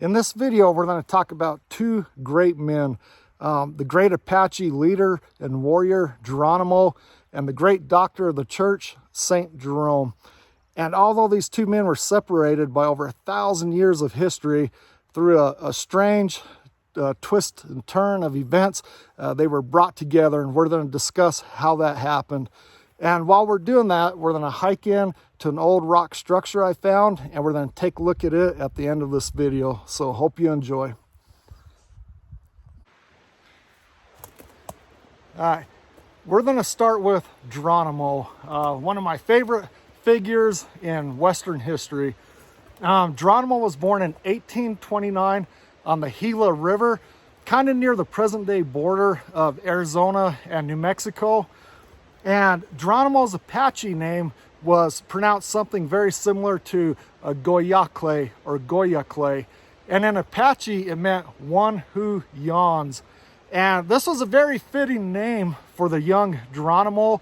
In this video, we're going to talk about two great men, the great Apache leader and warrior, Geronimo, and the great doctor of the church, Saint Jerome. And although these two men were separated by over 1,000 years of history through a strange twist and turn of events, they were brought together, and we're going to discuss how that happened. And while we're doing that, we're going to hike in to an old rock structure I found, and we're going to take a look at it at the end of this video. So hope you enjoy. All right, we're going to start with Geronimo, one of my favorite figures in Western history. Geronimo was born in 1829 on the Gila River, kind of near the present-day border of Arizona and New Mexico. And Geronimo's Apache name was pronounced something very similar to a Goyakle or Goyakle. And in Apache, it meant one who yawns. And this was a very fitting name for the young Geronimo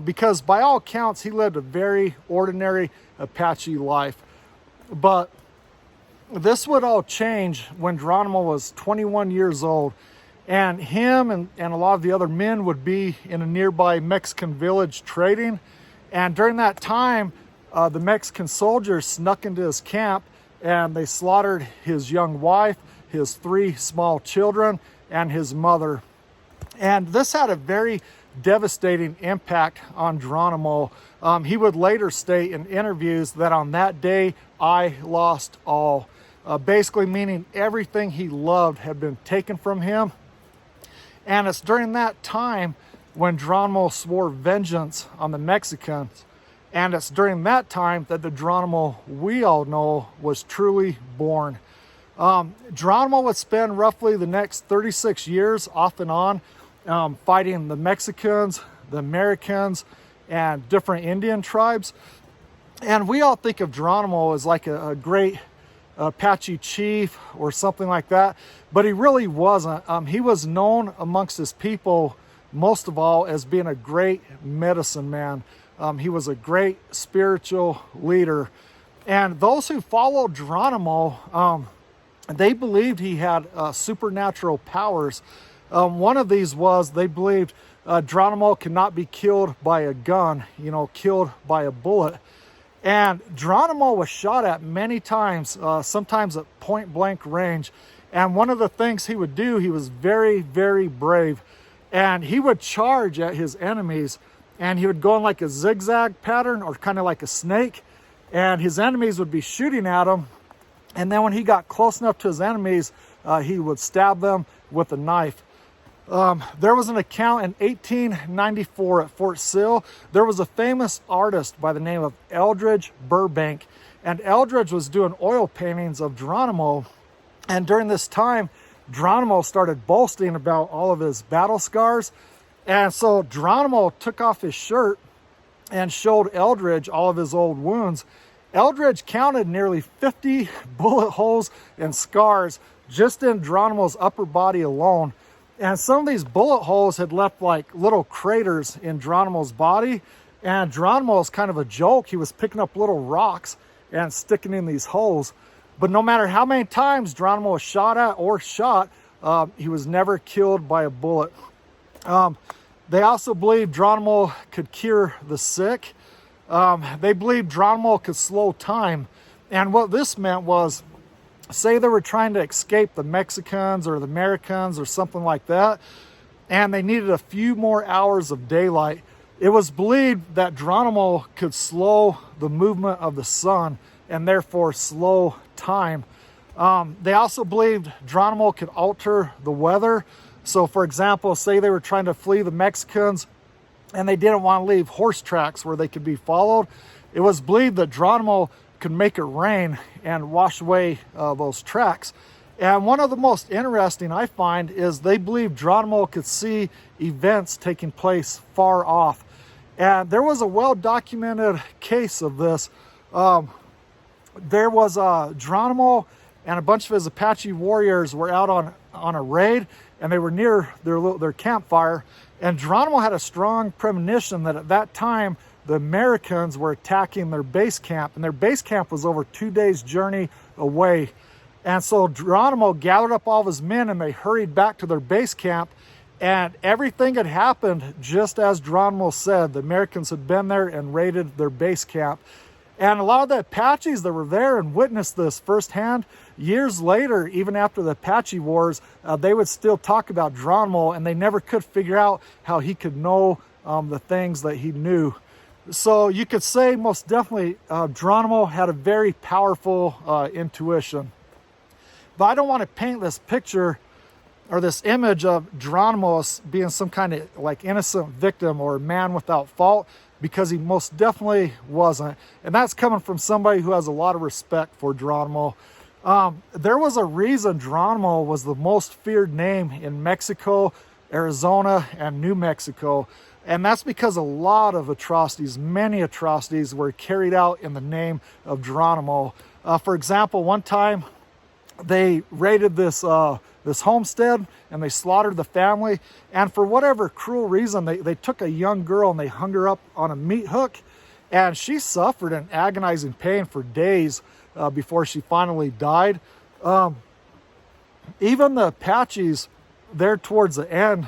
because by all accounts, he lived a very ordinary Apache life. But this would all change when Geronimo was 21 years old. And him and a lot of the other men would be in a nearby Mexican village trading. And during that time, the Mexican soldiers snuck into his camp and they slaughtered his young wife, his 3 small children, and his mother. And this had a very devastating impact on Geronimo. He would later state in interviews that on that day, I lost all. Basically meaning everything he loved had been taken from him. And it's during that time when Geronimo swore vengeance on the Mexicans. And it's during that time that the Geronimo we all know was truly born. Geronimo would spend roughly the next 36 years off and on fighting the Mexicans, the Americans, and different Indian tribes. And we all think of Geronimo as like a great Apache chief or something like that, but he really wasn't. He was known amongst his people most of all as being a great medicine man. He was a great spiritual leader, and those who followed Geronimo, they believed he had supernatural powers. One of these was they believed Geronimo could not be killed by a gun, killed by a bullet. And Geronimo was shot at many times, sometimes at point blank range. And one of the things he would do, he was very, very brave. And he would charge at his enemies, and he would go in like a zigzag pattern or kind of like a snake. And his enemies would be shooting at him. And then when he got close enough to his enemies, he would stab them with a knife. There was an account in 1894 at Fort Sill. There was a famous artist by the name of Eldridge Burbank, and Eldridge was doing oil paintings of Geronimo. And during this time, Geronimo started boasting about all of his battle scars. And so Geronimo took off his shirt and showed Eldridge all of his old wounds. Eldridge counted nearly 50 bullet holes and scars just in Geronimo's upper body alone. And some of these bullet holes had left like little craters in Geronimo's body. And Geronimo was kind of a joke. He was picking up little rocks and sticking in these holes. But no matter how many times Geronimo was shot at or shot, he was never killed by a bullet. They also believed Geronimo could cure the sick. They believed Geronimo could slow time. And what this meant was, say they were trying to escape the Mexicans or the Americans or something like that, and they needed a few more hours of daylight. It was believed that Geronimo could slow the movement of the sun and therefore slow time. They also believed Geronimo could alter the weather. So for example, say they were trying to flee the Mexicans and they didn't want to leave horse tracks where they could be followed. It was believed that Geronimo could make it rain and wash away those tracks. And one of the most interesting I find is they believe Geronimo could see events taking place far off. And there was a well-documented case of this. There was Geronimo and a bunch of his Apache warriors were out on a raid, and they were near their campfire. And Geronimo had a strong premonition that at that time, the Americans were attacking their base camp, and their base camp was over 2 days' journey away. And so Geronimo gathered up all of his men and they hurried back to their base camp, and everything had happened just as Geronimo said. The Americans had been there and raided their base camp. And a lot of the Apaches that were there and witnessed this firsthand, years later, even after the Apache Wars, they would still talk about Geronimo, and they never could figure out how he could know the things that he knew. So you could say most definitely Geronimo had a very powerful intuition. But I don't want to paint this picture or this image of Geronimo as being some kind of like innocent victim or man without fault, because he most definitely wasn't. And that's coming from somebody who has a lot of respect for Geronimo. There was a reason Geronimo was the most feared name in Mexico, Arizona, and New Mexico. And that's because a lot of atrocities, many atrocities, were carried out in the name of Geronimo. For example, one time they raided this homestead and they slaughtered the family. And for whatever cruel reason, they took a young girl and they hung her up on a meat hook. And she suffered in agonizing pain for days before she finally died. Even the Apaches there towards the end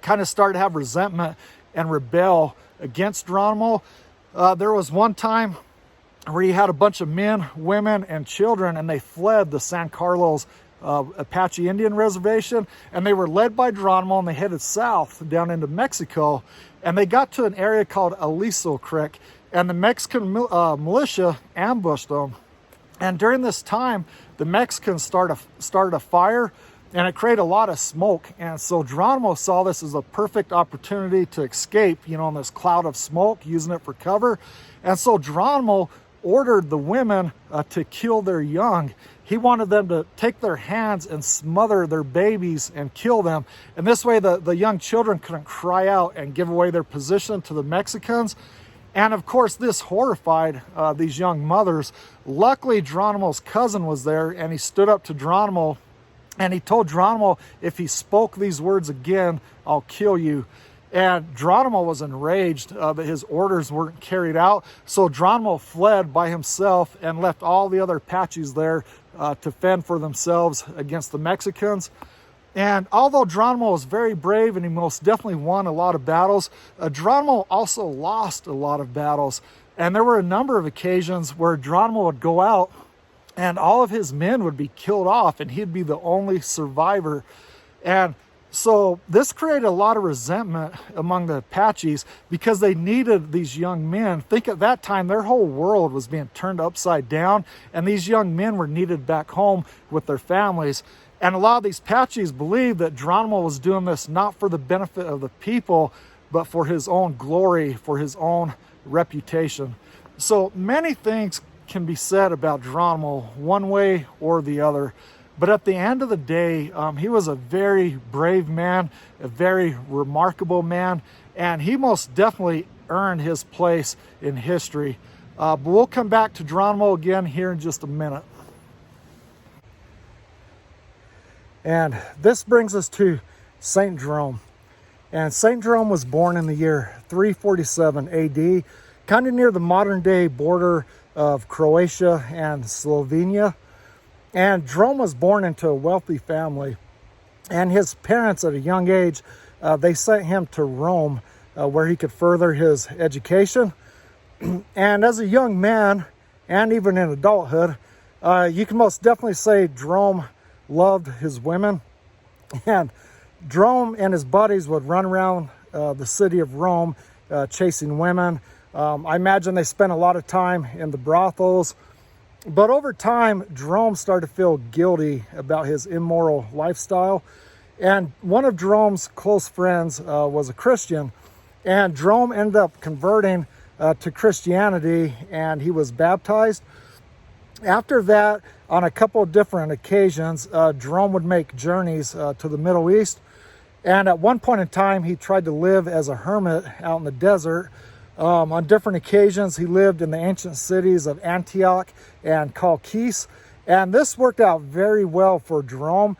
kind of started to have resentment and rebel against Geronimo. There was one time where he had a bunch of men, women, and children, and they fled the San Carlos Apache Indian Reservation, and they were led by Geronimo, and they headed south down into Mexico, and they got to an area called Aliso Creek, and the Mexican militia ambushed them. And during this time, the Mexicans started a fire, and it created a lot of smoke. And so Geronimo saw this as a perfect opportunity to escape, in this cloud of smoke, using it for cover. And so Geronimo ordered the women to kill their young. He wanted them to take their hands and smother their babies and kill them. And this way the young children couldn't cry out and give away their position to the Mexicans. And of course, this horrified these young mothers. Luckily, Geronimo's cousin was there, and he stood up to Geronimo, and he told Geronimo, if he spoke these words again, I'll kill you. And Geronimo was enraged that his orders weren't carried out. So Geronimo fled by himself and left all the other Apaches there to fend for themselves against the Mexicans. And although Geronimo was very brave and he most definitely won a lot of battles, Geronimo also lost a lot of battles. And there were a number of occasions where Geronimo would go out and all of his men would be killed off and he'd be the only survivor. And so this created a lot of resentment among the Apaches because they needed these young men. Think at that time, their whole world was being turned upside down, and these young men were needed back home with their families. And a lot of these Apaches believed that Geronimo was doing this not for the benefit of the people, but for his own glory, for his own reputation. So many things can be said about Geronimo one way or the other. But at the end of the day, he was a very brave man, a very remarkable man, and he most definitely earned his place in history. But we'll come back to Geronimo again here in just a minute. And this brings us to Saint Jerome. And Saint Jerome was born in the year 347 AD, kind of near the modern day border of Croatia and Slovenia. And Jerome was born into a wealthy family, and his parents at a young age, they sent him to Rome where he could further his education. And as a young man, and even in adulthood, you can most definitely say Jerome loved his women. And Jerome and his buddies would run around the city of Rome chasing women. I imagine they spent a lot of time in the brothels. But over time, Jerome started to feel guilty about his immoral lifestyle. And one of Jerome's close friends was a Christian. And Jerome ended up converting to Christianity, and he was baptized. After that, on a couple of different occasions, Jerome would make journeys to the Middle East. And at one point in time, he tried to live as a hermit out in the desert. On different occasions, he lived in the ancient cities of Antioch and Chalcis. And this worked out very well for Jerome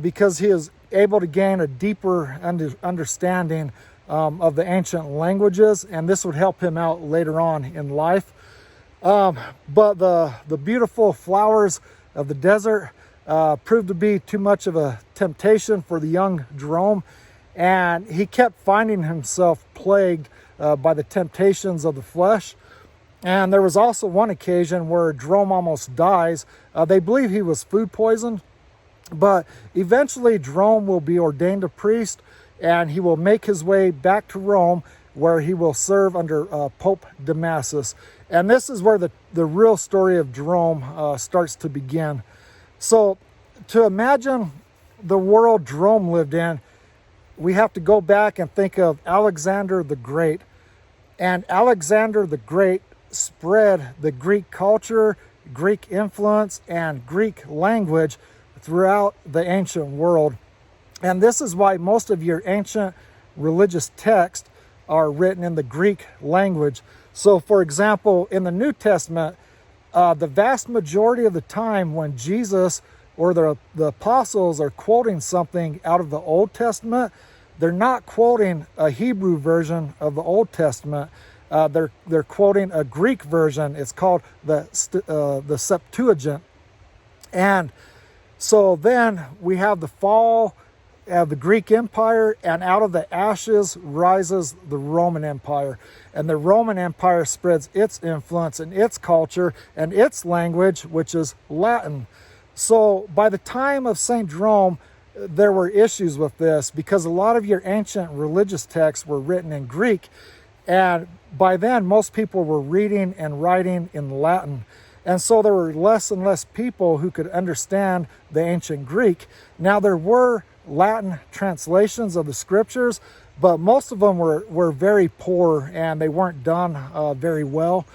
because he was able to gain a deeper understanding of the ancient languages, and this would help him out later on in life. But the beautiful flowers of the desert proved to be too much of a temptation for the young Jerome, and he kept finding himself plagued by the temptations of the flesh. And there was also one occasion where Jerome almost dies. They believe he was food poisoned, but eventually Jerome will be ordained a priest, and he will make his way back to Rome, where he will serve under Pope Damasus. And this is where the real story of Jerome starts to begin. So to imagine the world Jerome lived in, we have to go back and think of Alexander the Great. And Alexander the Great spread the Greek culture, Greek influence, and Greek language throughout the ancient world. And this is why most of your ancient religious texts are written in the Greek language. So for example, in the New Testament, the vast majority of the time when Jesus or the apostles are quoting something out of the Old Testament, they're not quoting a Hebrew version of the Old Testament. They're quoting a Greek version. It's called the Septuagint. And so then we have the fall of the Greek Empire, and out of the ashes rises the Roman Empire. And the Roman Empire spreads its influence and its culture and its language, which is Latin. So by the time of Saint Jerome, there were issues with this because a lot of your ancient religious texts were written in Greek. And by then, most people were reading and writing in Latin. And so there were less and less people who could understand the ancient Greek. Now, there were Latin translations of the scriptures, but most of them were very poor and they weren't done very well.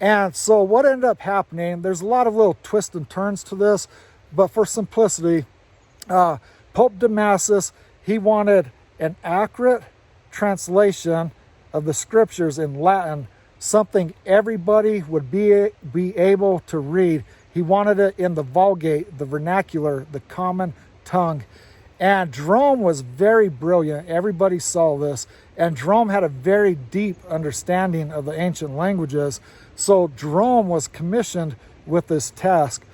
And so what ended up happening, there's a lot of little twists and turns to this, but for simplicity, Pope Damasus, he wanted an accurate translation of the scriptures in Latin, something everybody would be able to read. He wanted it in the Vulgate, the vernacular, the common tongue. And Jerome was very brilliant. Everybody saw this. And Jerome had a very deep understanding of the ancient languages. So Jerome was commissioned with this task.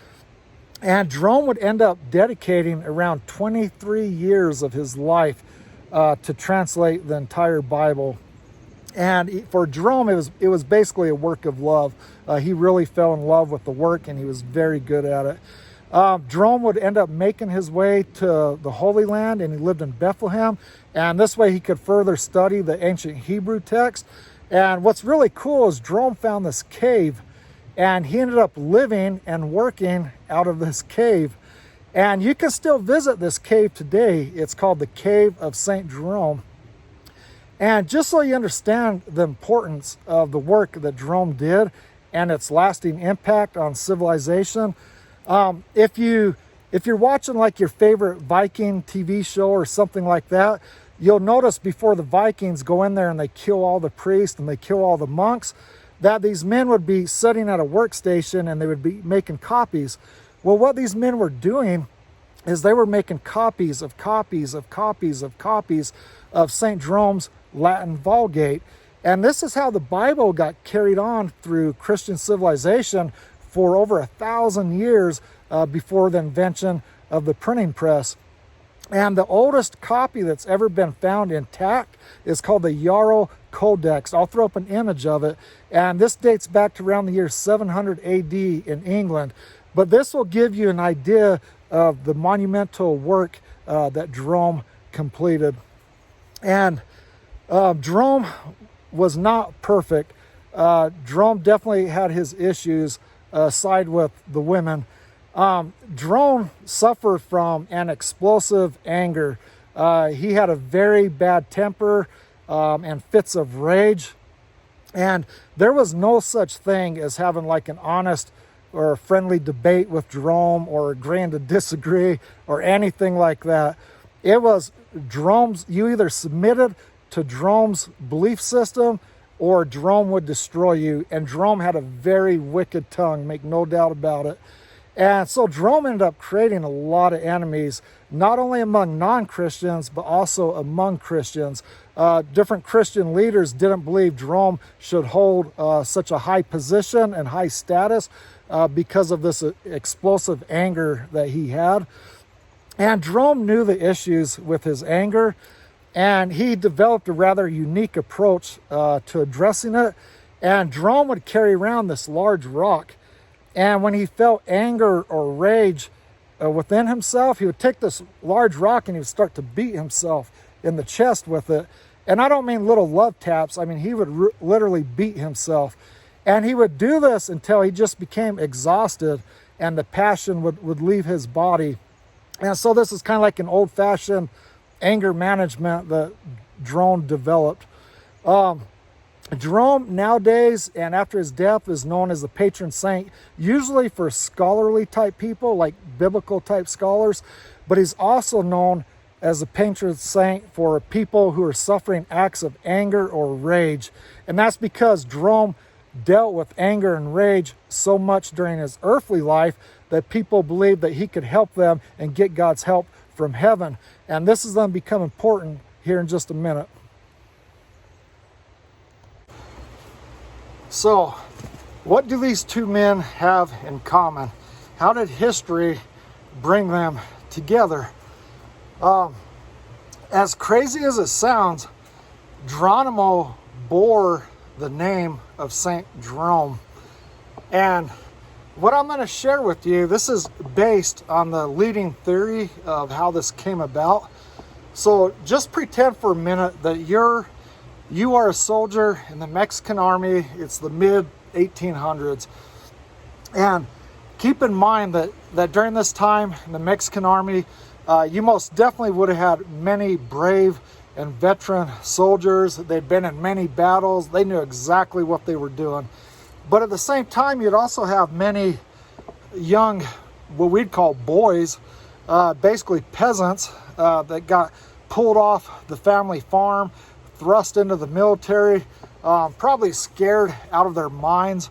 And Jerome would end up dedicating around 23 years of his life to translate the entire Bible. And for Jerome, it was basically a work of love. He really fell in love with the work, and he was very good at it. Jerome would end up making his way to the Holy Land, and he lived in Bethlehem. And this way he could further study the ancient Hebrew text. And what's really cool is Jerome found this cave, and he ended up living and working out of this cave. And you can still visit this cave today. It's called the Cave of Saint Jerome. And just so you understand the importance of the work that Jerome did and its lasting impact on civilization, if you're watching like your favorite Viking TV show or something like that, you'll notice before the Vikings go in there and they kill all the priests and they kill all the monks, that these men would be sitting at a workstation and they would be making copies. Well, what these men were doing is they were making copies of copies of copies of copies of St. Jerome's Latin Vulgate. And this is how the Bible got carried on through Christian civilization for over 1,000 years before the invention of the printing press. And the oldest copy that's ever been found intact is called the Yarrow Codex. I'll throw up an image of it. And this dates back to around the year 700 AD in England. But this will give you an idea of the monumental work that Jerome completed. And Jerome was not perfect. Jerome definitely had his issues aside with the women. Jerome suffered from an explosive anger. He had a very bad temper and fits of rage. And there was no such thing as having like an honest or a friendly debate with Jerome or agreeing to disagree or anything like that. It was Jerome's, you either submitted to Jerome's belief system or Jerome would destroy you. And Jerome had a very wicked tongue, make no doubt about it. And so Jerome ended up creating a lot of enemies, not only among non-Christians, but also among Christians. Different Christian leaders didn't believe Jerome should hold such a high position and high status because of this explosive anger that he had. And Jerome knew the issues with his anger, and he developed a rather unique approach to addressing it. And Jerome would carry around this large rock, and when he felt anger or rage within himself, he would take this large rock and he would start to beat himself in the chest with it. And I don't mean little love taps. I mean, he would literally beat himself. And he would do this until he just became exhausted and the passion would leave his body. And so this is kind of like an old-fashioned anger management that Jerome developed. Jerome nowadays and after his death is known as the patron saint, usually for scholarly type people, like biblical type scholars, but he's also known as the patron saint for people who are suffering acts of anger or rage. And that's because Jerome dealt with anger and rage so much during his earthly life that people believed that he could help them and get God's help from heaven. And this is going to become important here in just a minute. So, what do these two men have in common? How did history bring them together? As crazy as it sounds, Geronimo bore the name of Saint Jerome. And what I'm going to share with you, this is based on the leading theory of how this came about. So just pretend for a minute that you are a soldier in the Mexican army. It's the mid-1800s. And keep in mind that during this time in the Mexican army, you most definitely would have had many brave and veteran soldiers. They'd been in many battles. They knew exactly what they were doing. But at the same time, you'd also have many young, what we'd call boys, basically peasants, that got pulled off the family farm, thrust into the military, probably scared out of their minds.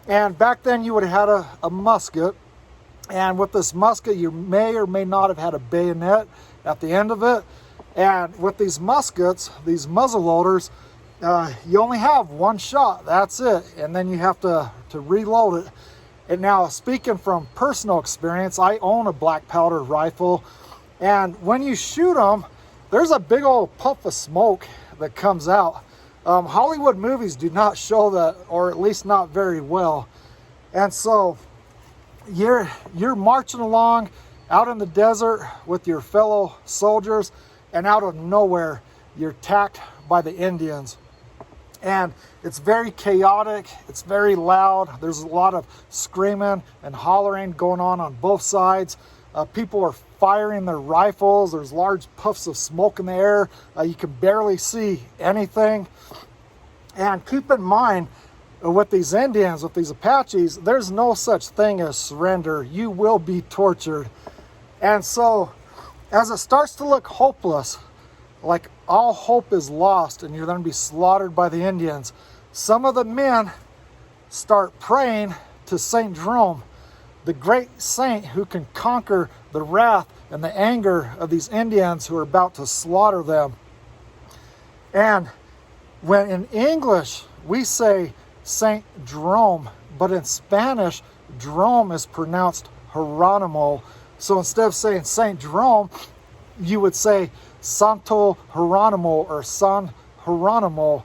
And back then you would have had a musket. And with this musket, you may or may not have had a bayonet at the end of it. And with these muskets, these muzzle loaders, you only have one shot. That's it. And then you have to reload it. And now, speaking from personal experience, I own a black powder rifle. And when you shoot them, there's a big old puff of smoke that comes out. Hollywood movies do not show that, or at least not very well. And so you're marching along out in the desert with your fellow soldiers, and out of nowhere you're attacked by the Indians. And it's very chaotic, it's very loud, there's a lot of screaming and hollering going on both sides. People are firing their rifles, there's large puffs of smoke in the air, you can barely see anything. And keep in mind, with these Indians, with these Apaches, there's no such thing as surrender. You will be tortured. And so, as it starts to look hopeless, like all hope is lost and you're going to be slaughtered by the Indians, some of the men start praying to Saint Jerome, the great saint who can conquer the wrath and the anger of these Indians who are about to slaughter them. And when in English we say Saint Jerome, but in Spanish, Jerome is pronounced Geronimo. So instead of saying Saint Jerome, you would say Santo Geronimo or San Geronimo.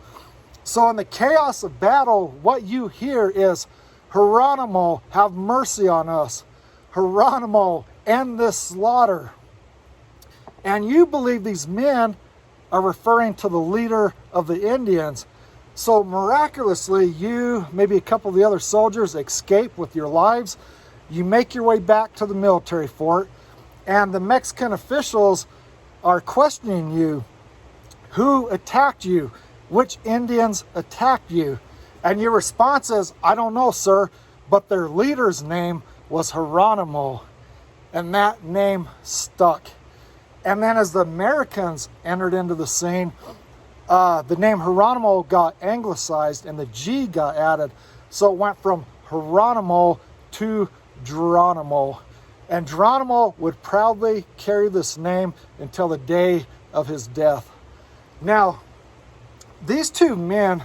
So in the chaos of battle, what you hear is, Geronimo, have mercy on us. Geronimo, end this slaughter. And you believe these men are referring to the leader of the Indians. So miraculously, you, maybe a couple of the other soldiers, escape with your lives. You make your way back to the military fort, and the Mexican officials are questioning you. Who attacked you? Which Indians attacked you? And your response is, I don't know, sir, but their leader's name was Geronimo. And that name stuck. And then as the Americans entered into the scene, the name Geronimo got anglicized and the G got added. So it went from Geronimo to Geronimo. And Geronimo would proudly carry this name until the day of his death. Now, these two men,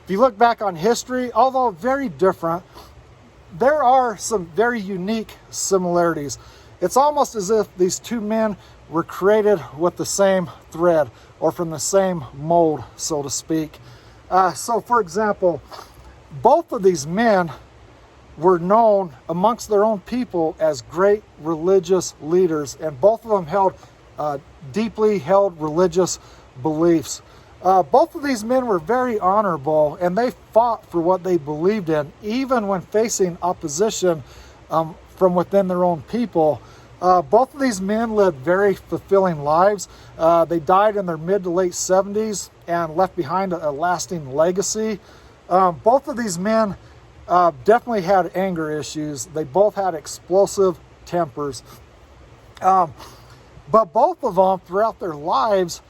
if you look back on history, although very different, there are some very unique similarities. It's almost as if these two men were created with the same thread or from the same mold, so to speak. So for example, both of these men were known amongst their own people as great religious leaders, and both of them held deeply held religious beliefs. Both of these men were very honorable, and they fought for what they believed in, even when facing opposition from within their own people. Both of these men lived very fulfilling lives. They died in their mid to late 70s and left behind a lasting legacy. Both of these men definitely had anger issues. They both had explosive tempers. But both of them, throughout their lives,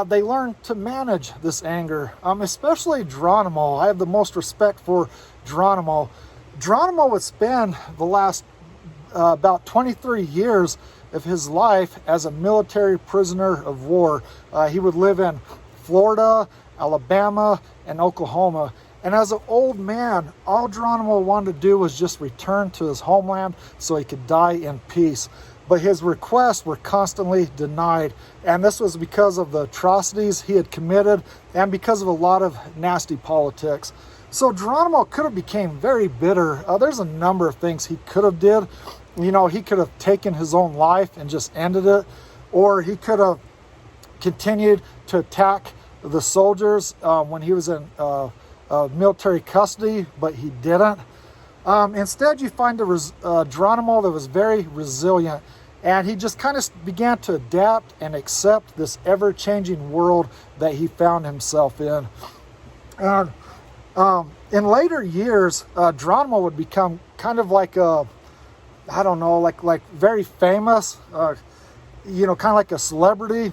they learned to manage this anger, especially Geronimo. I have the most respect for Geronimo. Geronimo would spend the last about 23 years of his life as a military prisoner of war. He would live in Florida, Alabama, and Oklahoma. And as an old man, all Geronimo wanted to do was just return to his homeland so he could die in peace. But his requests were constantly denied. And this was because of the atrocities he had committed and because of a lot of nasty politics. So Geronimo could have became very bitter. There's a number of things he could have did. You know, he could have taken his own life and just ended it. Or he could have continued to attack the soldiers when he was in military custody, but he didn't. Instead, you find Geronimo that was very resilient, and he just kind of began to adapt and accept this ever-changing world that he found himself in. In later years, Geronimo would become kind of like a, I don't know, like very famous, you know, kind of like a celebrity.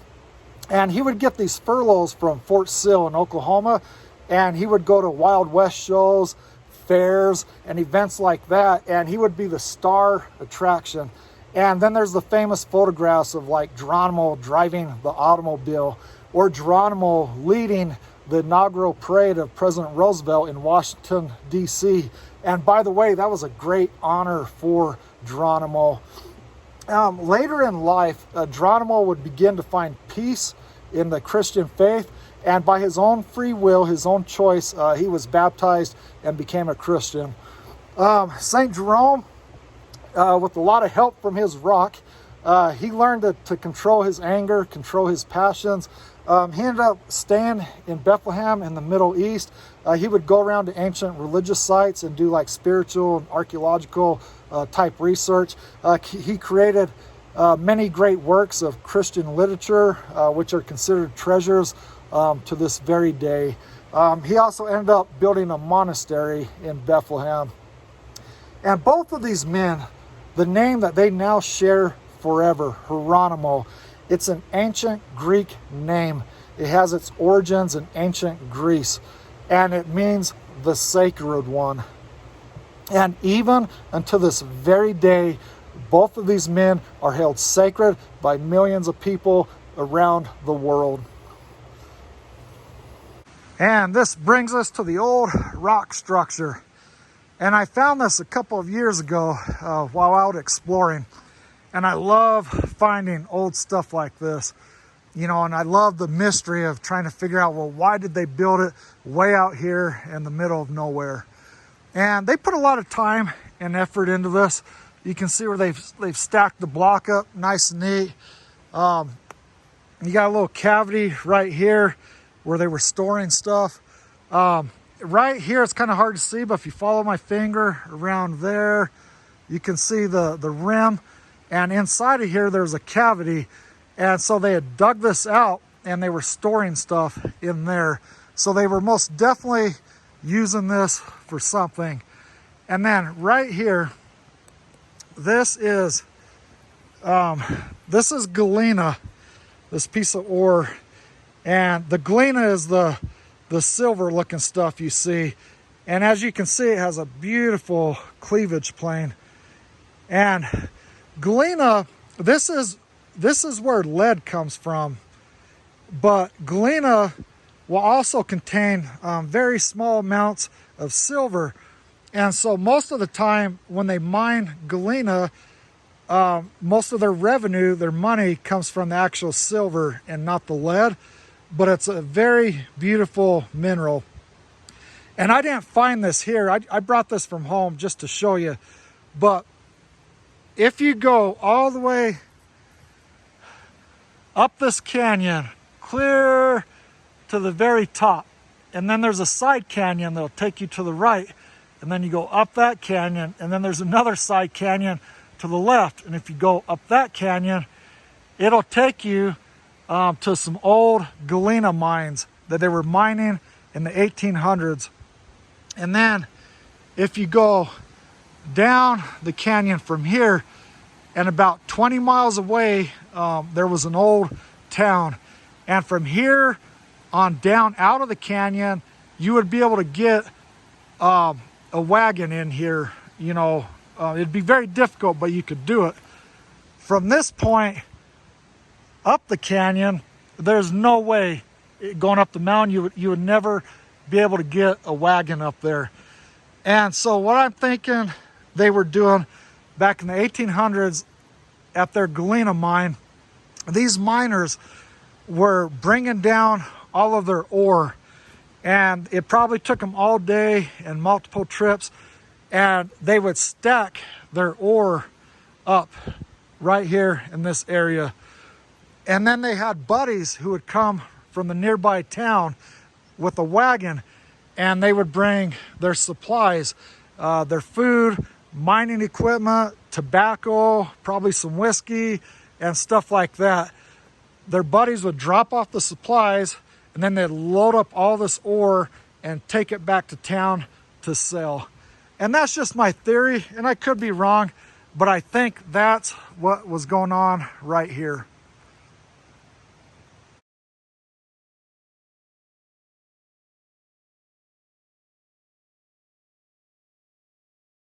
And he would get these furloughs from Fort Sill in Oklahoma, and he would go to Wild West shows, fairs, and events like that, and he would be the star attraction. And then there's the famous photographs of like Geronimo driving the automobile, or Geronimo leading the inaugural parade of President Roosevelt in Washington, D.C. And by the way, that was a great honor for Geronimo. Later in life, Geronimo would begin to find peace in the Christian faith, and by his own free will, his own choice, he was baptized and became a Christian. Saint Jerome, with a lot of help from his rock, he learned to control his anger, control his passions. He ended up staying in Bethlehem in the Middle East. He would go around to ancient religious sites and do like spiritual and archaeological type research. He created many great works of Christian literature, which are considered treasures to this very day. He also ended up building a monastery in Bethlehem. And both of these men, the name that they now share forever, Geronimo, it's an ancient Greek name. It has its origins in ancient Greece, and it means the sacred one. And even until this very day, both of these men are held sacred by millions of people around the world. And this brings us to the old rock structure. And I found this a couple of years ago while out exploring. And I love finding old stuff like this, you know, and I love the mystery of trying to figure out, well, why did they build it way out here in the middle of nowhere? And they put a lot of time and effort into this. You can see where they've stacked the block up nice and neat. You got a little cavity right here where they were storing stuff. Right here, it's kind of hard to see, but if you follow my finger around there, you can see the rim. And inside of here, there's a cavity. And so they had dug this out and they were storing stuff in there. So they were most definitely using this for something. And then right here, this is Galena, this piece of ore. And the Galena is the silver looking stuff you see. And as you can see, it has a beautiful cleavage plane. And Galena, this is where lead comes from. But Galena will also contain very small amounts of silver. And so most of the time when they mine Galena, most of their revenue, their money comes from the actual silver and not the lead, but it's a very beautiful mineral. And I didn't find this here. I brought this from home just to show you. But if you go all the way up this canyon, clear to the very top, and then there's a side canyon that'll take you to the right, and then you go up that canyon, and then there's another side canyon to the left. And if you go up that canyon, it'll take you to some old Galena mines that they were mining in the 1800s. And then if you go down the canyon from here, and about 20 miles away, there was an old town. And from here on down out of the canyon, you would be able to get a wagon in here. You know, it'd be very difficult, but you could do it. From this point up the canyon, there's no way going up the mountain you would never be able to get a wagon up there. And so what I'm thinking they were doing back in the 1800s at their Galena mine, these miners were bringing down all of their ore, and it probably took them all day and multiple trips, and they would stack their ore up right here in this area. And then they had buddies who would come from the nearby town with a wagon, and they would bring their supplies, their food, mining equipment, tobacco, probably some whiskey and stuff like that. Their buddies would drop off the supplies, and then they'd load up all this ore and take it back to town to sell. And that's just my theory, and I could be wrong, but I think that's what was going on right here.